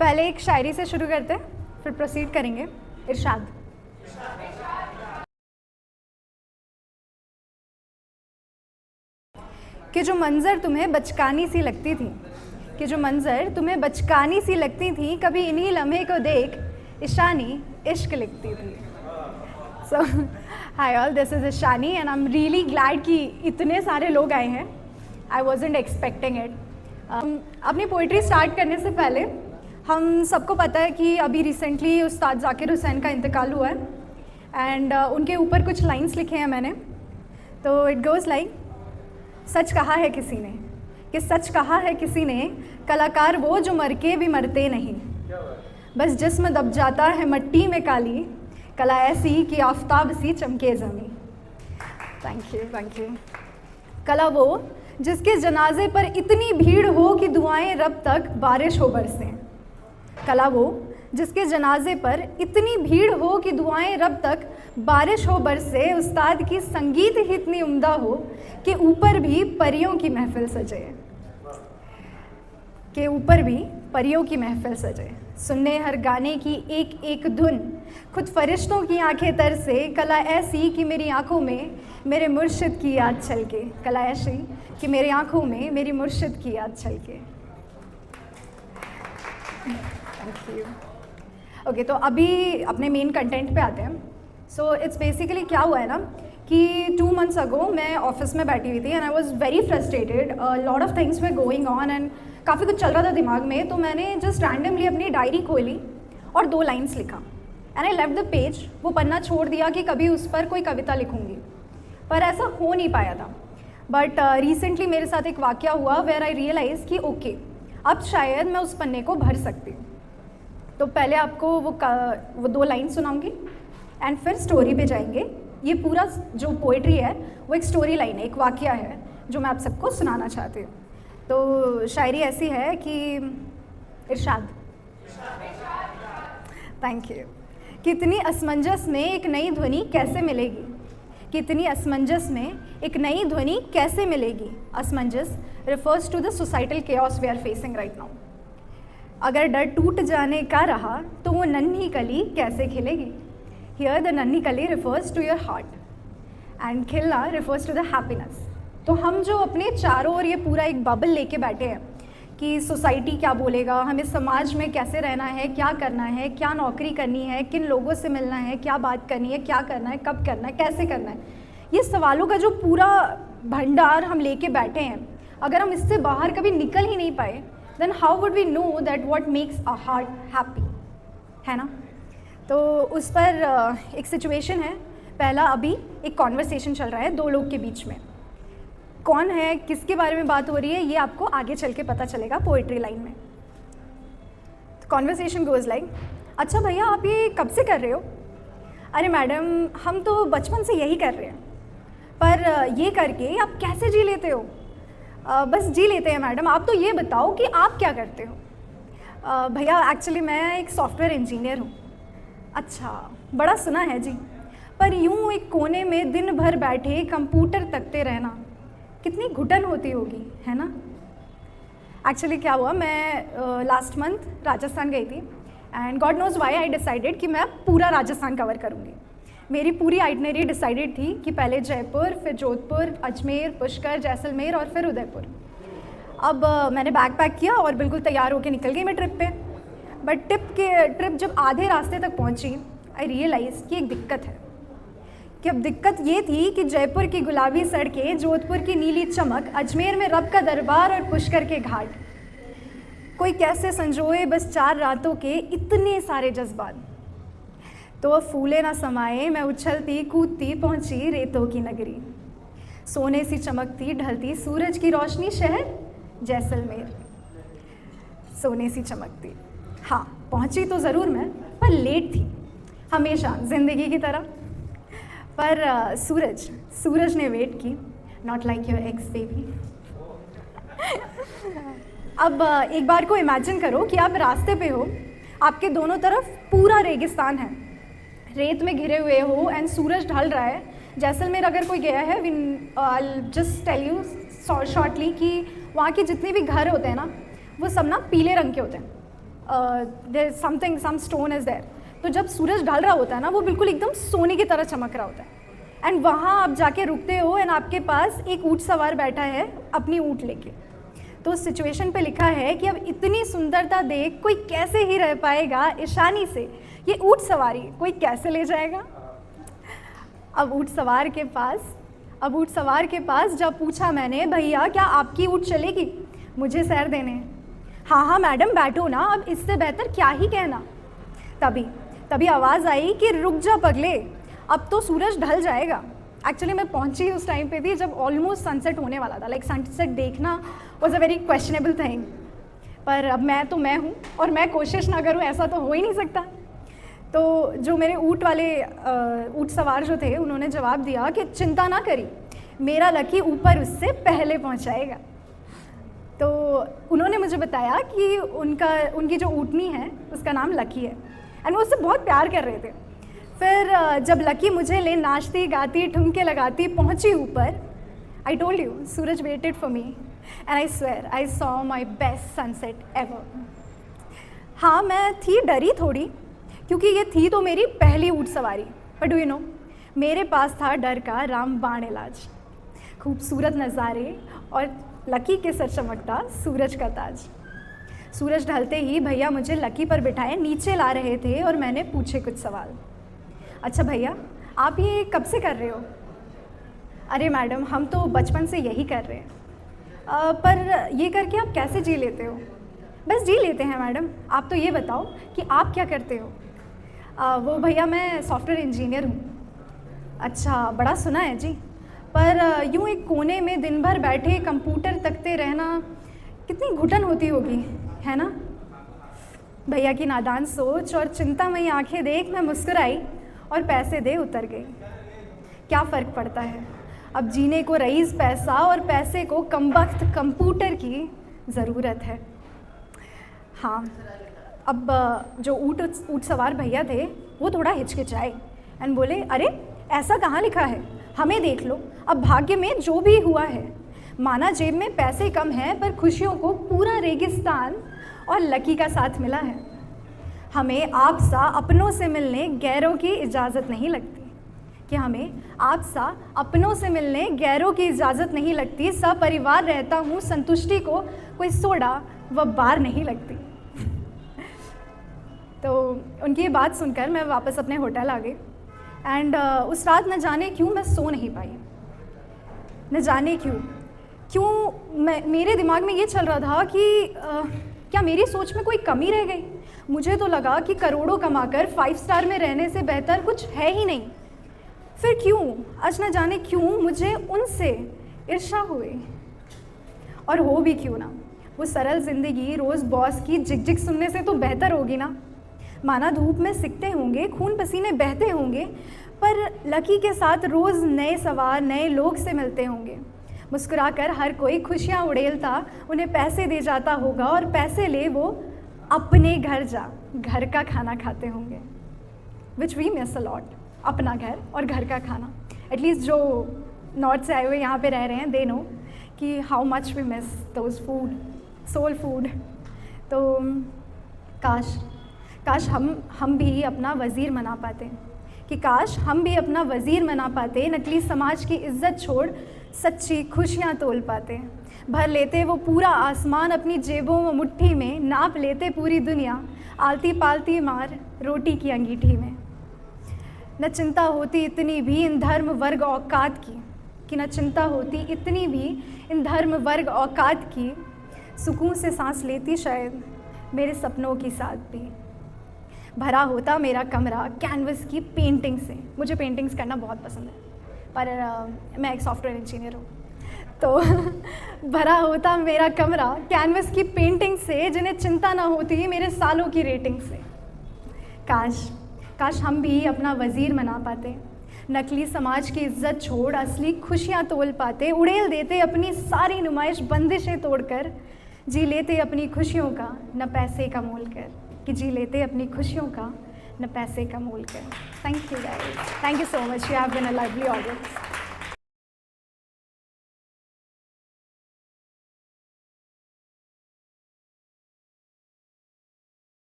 पहले एक शायरी से शुरू करते हैं, फिर प्रोसीड करेंगे। इरशाद। कि जो मंज़र तुम्हें बचकानी सी लगती थी, कि जो मंज़र तुम्हें बचकानी सी लगती थी, कभी इन्हीं लम्हे को देख ईशानी इश्क लिखती थी। So hi all, this is Ishani and I am really glad कि इतने सारे लोग आए हैं। I wasn't expecting it. अपनी पोइट्री स्टार्ट करने से पहले हम सबको पता है कि अभी रिसेंटली उस्ताद ज़ाकिर हुसैन का इंतकाल हुआ है एंड उनके ऊपर कुछ लाइंस लिखे हैं मैंने। तो इट गोज़ लाइक, सच कहा है किसी ने कि सच कहा है किसी ने, कलाकार वो जो मर के भी मरते नहीं, बस जिस्म दब जाता है मट्टी में काली, कला ऐसी कि आफताब सी चमके ज़मीं। Thank you, thank you. कला वो जिसके जनाजे पर इतनी भीड़ हो कि दुआएं रब तक बारिश हो बरसें। कला वो जिसके जनाजे पर इतनी भीड़ हो कि दुआएं रब तक बारिश हो बरसे। उस्ताद की संगीत ही इतनी उम्दा हो कि ऊपर भी परियों की महफिल सजे, के ऊपर भी परियों की महफिल सजे। सुनने हर गाने की एक एक धुन, खुद फरिश्तों की आंखें तरसे। कला ऐसी कि मेरी आंखों में मेरे मुर्शिद की याद छलके। कला ऐसी कि मेरी आंखों में मेरी मुर्शिद की याद छलके। Thank you. ओके, तो अभी अपने मेन कंटेंट पे आते हैं। सो इट्स बेसिकली क्या हुआ है ना कि 2 months अगो मैं ऑफिस में बैठी हुई थी and I was very frustrated. Lot of things way going on and काफ़ी कुछ चल रहा था दिमाग में। तो मैंने जस्ट रैंडमली अपनी डायरी खोली और 2 लाइन्स लिखा and I left the page. वो पन्ना छोड़ दिया कि कभी उस पर कोई कविता लिखूंगी, पर ऐसा हो नहीं पाया था। बट रिसेंटली मेरे साथ एक वाक़या हुआ वेयर आई रियलाइज़ कि ओके, अब शायद मैं उस पन्ने को भर सकती हूँ। तो पहले आपको वो 2 लाइन सुनाऊंगी एंड फिर स्टोरी पे जाएंगे। ये पूरा जो पोइट्री है वो एक स्टोरी लाइन है, एक वाक़या है जो मैं आप सबको सुनाना चाहती हूँ। तो शायरी ऐसी है कि इरशाद। Thank you. कितनी असमंजस में एक नई ध्वनि कैसे मिलेगी, कितनी असमंजस में एक नई ध्वनि कैसे मिलेगी। असमंजस refers to the societal chaos we are facing right now. अगर डर टूट जाने का रहा तो वो नन्ही कली कैसे खिलेगी। हियर द नन्ही कली refers to your heart and खिलना रिफर्स टू द हैप्पीनेस। तो हम जो अपने चारों ओर ये पूरा एक बबल लेके बैठे हैं कि सोसाइटी क्या बोलेगा, हमें समाज में कैसे रहना है, क्या करना है, क्या नौकरी करनी है, किन लोगों से मिलना है, क्या बात करनी है, क्या करना है, कब करना है, कैसे करना है, ये सवालों का जो पूरा भंडार हम लेके बैठे हैं, अगर हम इससे बाहर कभी निकल ही नहीं पाए then how would we know that what makes a heart happy, है ना। तो उस पर एक सिचुएशन है। पहला, अभी एक कॉन्वर्सेशन चल रहा है 2 लोग के बीच में। कौन है, किसके बारे में बात हो रही है, ये आपको आगे चल के पता चलेगा पोइट्री लाइन में। कॉन्वर्सेशन गोज़ लाइक, अच्छा भैया आप ये कब से कर रहे हो। अरे मैडम हम तो बचपन से यही कर रहे हैं, पर ये करके आप कैसे जी लेते हो। बस जी लेते हैं मैडम, आप तो ये बताओ कि आप क्या करते हो। भैया एक्चुअली मैं एक सॉफ्टवेयर इंजीनियर हूँ। अच्छा, बड़ा सुना है जी, पर यूँ एक कोने में दिन भर बैठे कंप्यूटर तकते रहना कितनी घुटन होती होगी, है ना। एक्चुअली क्या हुआ, मैं लास्ट मंथ राजस्थान गई थी and God knows why I decided कि मैं पूरा राजस्थान कवर करूँगी। मेरी पूरी आइटनरी डिसाइडेड थी कि पहले जयपुर, फिर जोधपुर, अजमेर, पुष्कर, जैसलमेर और फिर उदयपुर। अब मैंने बैग पैक किया और बिल्कुल तैयार होकर निकल गई मैं ट्रिप पे। बट ट्रिप जब आधे रास्ते तक पहुंची, आई रियलाइज़ कि एक दिक्कत है। कि अब दिक्कत ये थी कि जयपुर की गुलाबी सड़कें, जोधपुर की नीली चमक, अजमेर में रब का दरबार और पुष्कर के घाट, कोई कैसे संजोए बस 4 रातों के इतने सारे जज्बात। तो अब फूले ना समाए, मैं उछलती कूदती पहुंची रेतों की नगरी। सोने सी चमकती ढलती सूरज की रोशनी शहर जैसलमेर। सोने सी चमकती, हाँ पहुंची तो ज़रूर मैं, पर लेट थी हमेशा ज़िंदगी की तरह। पर सूरज ने वेट की, not like your x baby. अब एक बार को इमेजिन करो कि आप रास्ते पे हो, आपके दोनों तरफ पूरा रेगिस्तान है, रेत में घिरे हुए हो एंड सूरज ढल रहा है। जैसलमेर अगर कोई गया है, I just tell you shortly कि वहाँ के जितने भी घर होते हैं ना, वो सब ना पीले रंग के होते हैं। There something some stone is there. तो जब सूरज ढल रहा होता है ना, वो बिल्कुल एकदम सोने की तरह चमक रहा होता है। एंड वहाँ आप जाके रुकते हो एंड आपके पास एक ऊँट सवार बैठा है अपनी ऊँट लेके। तो उस सिचुएशन पे लिखा है कि अब इतनी सुंदरता देख कोई कैसे ही रह पाएगा ईशानी से, ये ऊँट सवारी कोई कैसे ले जाएगा। अब ऊँट सवार के पास जब पूछा मैंने, भैया क्या आपकी ऊँट चलेगी मुझे सैर देने? हाँ मैडम बैठो ना, अब इससे बेहतर क्या ही कहना। तभी आवाज़ आई कि रुक जा पगले, अब तो सूरज ढल जाएगा। एक्चुअली मैं पहुंची उस टाइम पे भी जब ऑलमोस्ट सनसेट होने वाला था। लाइक सनसेट देखना was a very questionable thing, पर अब मैं हूँ और मैं कोशिश ना करूँ ऐसा तो हो ही नहीं सकता। तो जो मेरे ऊँट सवार जो थे उन्होंने जवाब दिया कि चिंता ना करी, मेरा लकी ऊपर उससे पहले पहुँचाएगा। तो उन्होंने मुझे बताया कि उनकी जो ऊँटनी है उसका नाम लकी है एंड वो उससे बहुत प्यार कर रहे थे। फिर जब लकी मुझे ले नाचती गाती ठुमके लगाती पहुंची ऊपर, I told you Suraj waited for me and I swear I saw my best sunset ever. हाँ मैं थी डरी थोड़ी, क्योंकि ये थी तो मेरी पहली ऊँट सवारी, पर डू यू नो मेरे पास था डर का रामबाण इलाज। खूबसूरत नज़ारे और लकी के सर चमकता सूरज का ताज। सूरज ढलते ही भैया मुझे लकी पर बिठाए नीचे ला रहे थे और मैंने पूछे कुछ सवाल। अच्छा भैया आप ये कब से कर रहे हो? अरे मैडम हम तो बचपन से यही कर रहे हैं। पर ये करके आप कैसे जी लेते हो? बस जी लेते हैं मैडम, आप तो ये बताओ कि आप क्या करते हो? वो भैया मैं सॉफ्टवेयर इंजीनियर हूँ। अच्छा बड़ा सुना है जी, पर यूँ एक कोने में दिन भर बैठे कंप्यूटर तकते रहना कितनी घुटन होती होगी, है ना? भैया की नादान सोच और चिंतामयी आंखें देख मैं मुस्कुराई और पैसे दे उतर गई। क्या फ़र्क पड़ता है, अब जीने को रईस पैसा और पैसे को कमबख्त कंप्यूटर की ज़रूरत है। हाँ अब जो ऊँट सवार भैया थे वो थोड़ा हिचकिचाए एंड बोले, अरे ऐसा कहाँ लिखा है, हमें देख लो, अब भाग्य में जो भी हुआ है। माना जेब में पैसे कम हैं पर खुशियों को पूरा रेगिस्तान और लकी का साथ मिला है। हमें आप सा अपनों से मिलने गैरों की इजाज़त नहीं लगती, कि हमें आप सा अपनों से मिलने गैरों की इजाज़त नहीं लगती। सपरिवार रहता हूँ संतुष्टि को कोई सोडा व बार नहीं लगती। तो उनकी ये बात सुनकर मैं वापस अपने होटल आ गई एंड उस रात न जाने क्यों मैं सो नहीं पाई। न जाने क्यों मेरे दिमाग में ये चल रहा था कि क्या मेरी सोच में कोई कमी रह गई। मुझे तो लगा कि करोड़ों कमाकर 5 स्टार में रहने से बेहतर कुछ है ही नहीं। फिर क्यों आज न जाने क्यों मुझे उनसे ईर्ष्या हुई। और हो भी क्यों ना, वो सरल ज़िंदगी रोज़ बॉस की झिकझिक सुनने से तो बेहतर होगी ना। माना धूप में सिकते होंगे, खून पसीने बहते होंगे, पर लकी के साथ रोज़ नए सवार नए लोग से मिलते होंगे। मुस्कुराकर हर कोई खुशियाँ उड़ेलता उन्हें पैसे दे जाता होगा और पैसे ले वो अपने घर घर का खाना खाते होंगे। Which we miss a lot, अपना घर और घर का खाना। एटलीस्ट जो नॉर्थ से आए हुए यहाँ पे रह रहे हैं, दे नो कि how much we miss those food, soul food. तो काश हम भी अपना वज़ीर मना पाते, कि काश हम भी अपना वज़ीर मना पाते। नकली समाज की इज्जत छोड़ सच्ची खुशियाँ तोल पाते। भर लेते वो पूरा आसमान अपनी जेबों व मुट्ठी में, नाप लेते पूरी दुनिया आलती पालती मार रोटी की अंगीठी में। न चिंता होती इतनी भी इन धर्म वर्ग औकात की, कि न चिंता होती इतनी भी इन धर्म वर्ग औकात की। सुकून से सांस लेती शायद मेरे सपनों की साथ भी। भरा होता मेरा कमरा कैनवस की पेंटिंग से। मुझे पेंटिंग्स करना बहुत पसंद है, पर मैं एक सॉफ्टवेयर इंजीनियर हूँ। तो भरा होता मेरा कमरा कैनवस की पेंटिंग से, जिन्हें चिंता ना होती मेरे सालों की रेटिंग से। काश हम भी अपना वज़ीर मना पाते। नकली समाज की इज्जत छोड़ असली खुशियाँ तोल पाते। उड़ेल देते अपनी सारी नुमाइश बंदिशें तोड़कर। जी लेते अपनी खुशियों का न पैसे का मोल कर, कि जी लेते अपनी खुशियों का न पैसे का मोल कर। Thank you guys, thank you so much, you have been a lovely audience.